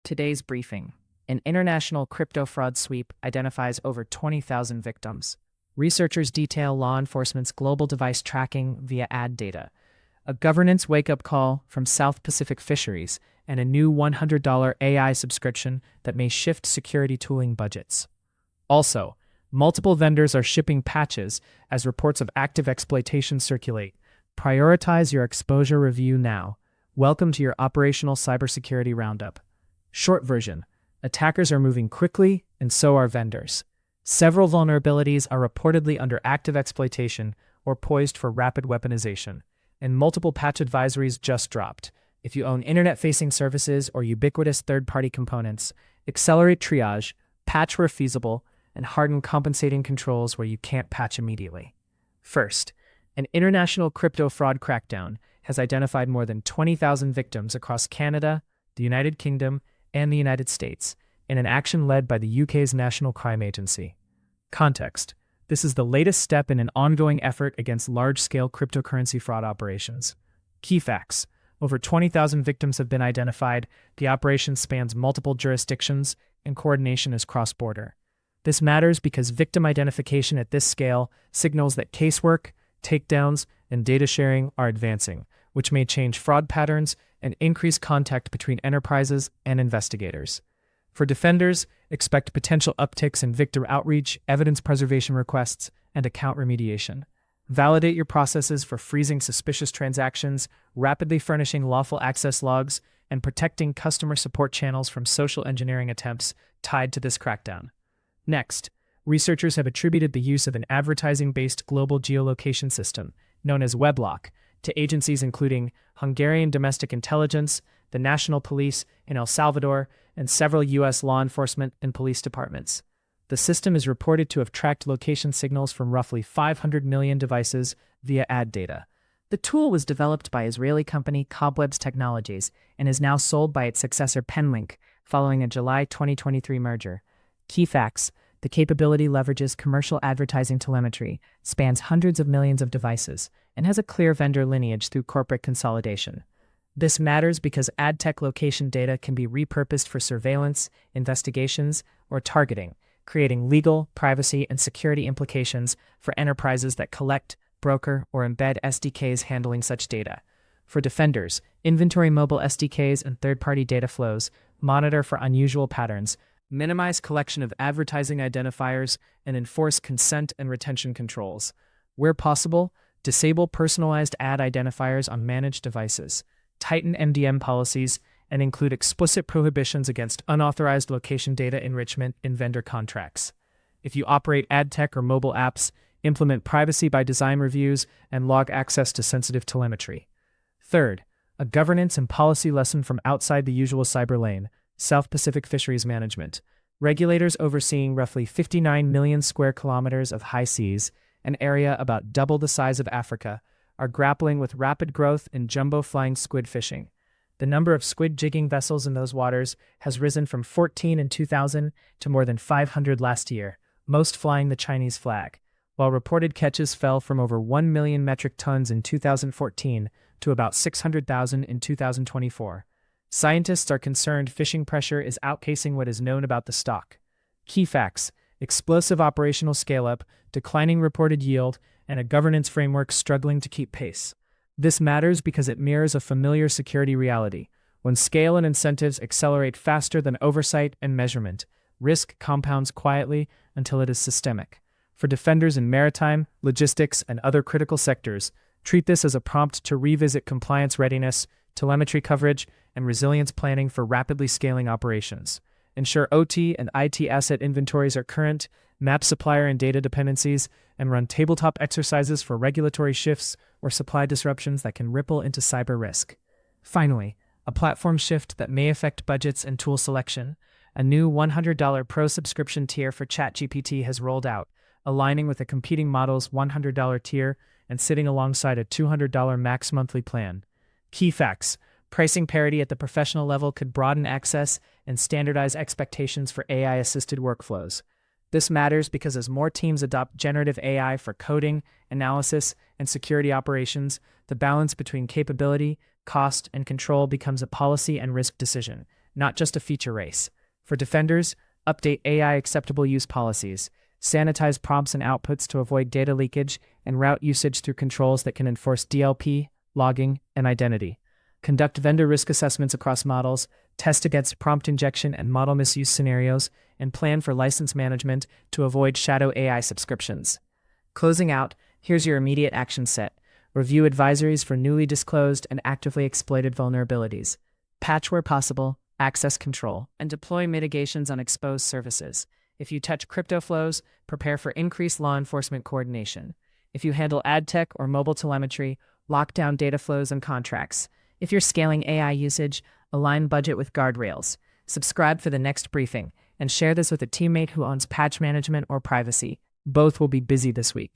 Today's briefing. An international crypto fraud sweep identifies over 20,000 victims. Researchers detail law enforcement's global device tracking via ad data. A governance wake-up call from South Pacific Fisheries, and a new $100 AI subscription that may shift security tooling budgets. Also, multiple vendors are shipping patches as reports of active exploitation circulate. Prioritize your exposure review now. Welcome to your operational cybersecurity roundup. Short version: attackers are moving quickly, and so are vendors. Several vulnerabilities are reportedly under active exploitation or poised for rapid weaponization, and multiple patch advisories just dropped. If you own internet-facing services or ubiquitous third-party components, accelerate triage, patch where feasible, and harden compensating controls where you can't patch immediately. First, an international crypto fraud crackdown has identified more than 20,000 victims across Canada, the United Kingdom, and the United States, in an action led by the UK's National Crime Agency. Context: this is the latest step in an ongoing effort against large-scale cryptocurrency fraud operations. Key facts: over 20,000 victims have been identified, the operation spans multiple jurisdictions, and coordination is cross-border. This matters because victim identification at this scale signals that casework, takedowns, and data sharing are advancing, which may change fraud patterns and increase contact between enterprises and investigators. For defenders, expect potential upticks in victim outreach, evidence preservation requests, and account remediation. Validate your processes for freezing suspicious transactions, rapidly furnishing lawful access logs, and protecting customer support channels from social engineering attempts tied to this crackdown. Next, researchers have attributed the use of an advertising-based global geolocation system, known as Weblock, to agencies including Hungarian Domestic Intelligence, the National Police in El Salvador, and several U.S. law enforcement and police departments. The system is reported to have tracked location signals from roughly 500 million devices via ad data. The tool was developed by Israeli company Cobwebs Technologies and is now sold by its successor Penlink, following a July 2023 merger. Key facts: the capability leverages commercial advertising telemetry, spans hundreds of millions of devices, and has a clear vendor lineage through corporate consolidation. This matters because ad tech location data can be repurposed for surveillance, investigations, or targeting, creating legal, privacy, and security implications for enterprises that collect, broker, or embed SDKs handling such data. For defenders, inventory mobile SDKs and third-party data flows, monitor for unusual patterns, minimize collection of advertising identifiers, and enforce consent and retention controls. Where possible, disable personalized ad identifiers on managed devices, tighten MDM policies, and include explicit prohibitions against unauthorized location data enrichment in vendor contracts. If you operate ad tech or mobile apps, implement privacy by design reviews and log access to sensitive telemetry. Third, a governance and policy lesson from outside the usual cyber lane: South Pacific Fisheries Management. Regulators overseeing roughly 59 million square kilometers of high seas, an area about double the size of Africa, are grappling with rapid growth in jumbo flying squid fishing. The number of squid jigging vessels in those waters has risen from 14 in 2000 to more than 500 last year, most flying the Chinese flag, while reported catches fell from over 1 million metric tons in 2014 to about 600,000 in 2024. Scientists are concerned fishing pressure is outpacing what is known about the stock. Key facts: explosive operational scale-up, declining reported yield, and a governance framework struggling to keep pace. This matters because it mirrors a familiar security reality. When scale and incentives accelerate faster than oversight and measurement, risk compounds quietly until it is systemic. For defenders in maritime, logistics, and other critical sectors, treat this as a prompt to revisit compliance readiness, telemetry coverage, and resilience planning for rapidly scaling operations. Ensure OT and IT asset inventories are current, map supplier and data dependencies, and run tabletop exercises for regulatory shifts or supply disruptions that can ripple into cyber risk. Finally, a platform shift that may affect budgets and tool selection. A new $100 Pro subscription tier for ChatGPT has rolled out, aligning with a competing model's $100 tier and sitting alongside a $200 max monthly plan. Key facts: pricing parity at the professional level could broaden access and standardize expectations for AI-assisted workflows. This matters because as more teams adopt generative AI for coding, analysis, and security operations, the balance between capability, cost, and control becomes a policy and risk decision. not just a feature race. For defenders, update AI acceptable use policies, sanitize prompts and outputs to avoid data leakage, and route usage through controls that can enforce DLP, logging, and identity. Conduct vendor risk assessments across models, test against prompt injection and model misuse scenarios, and plan for license management to avoid shadow AI subscriptions. Closing out, here's your immediate action set. Review advisories for newly disclosed and actively exploited vulnerabilities. Patch where possible, access control, and deploy mitigations on exposed services. If you touch crypto flows, prepare for increased law enforcement coordination. If you handle ad tech or mobile telemetry, lock down data flows and contracts. If you're scaling AI usage, align budget with guardrails. Subscribe for the next briefing, and share this with a teammate who owns patch management or privacy. Both will be busy this week.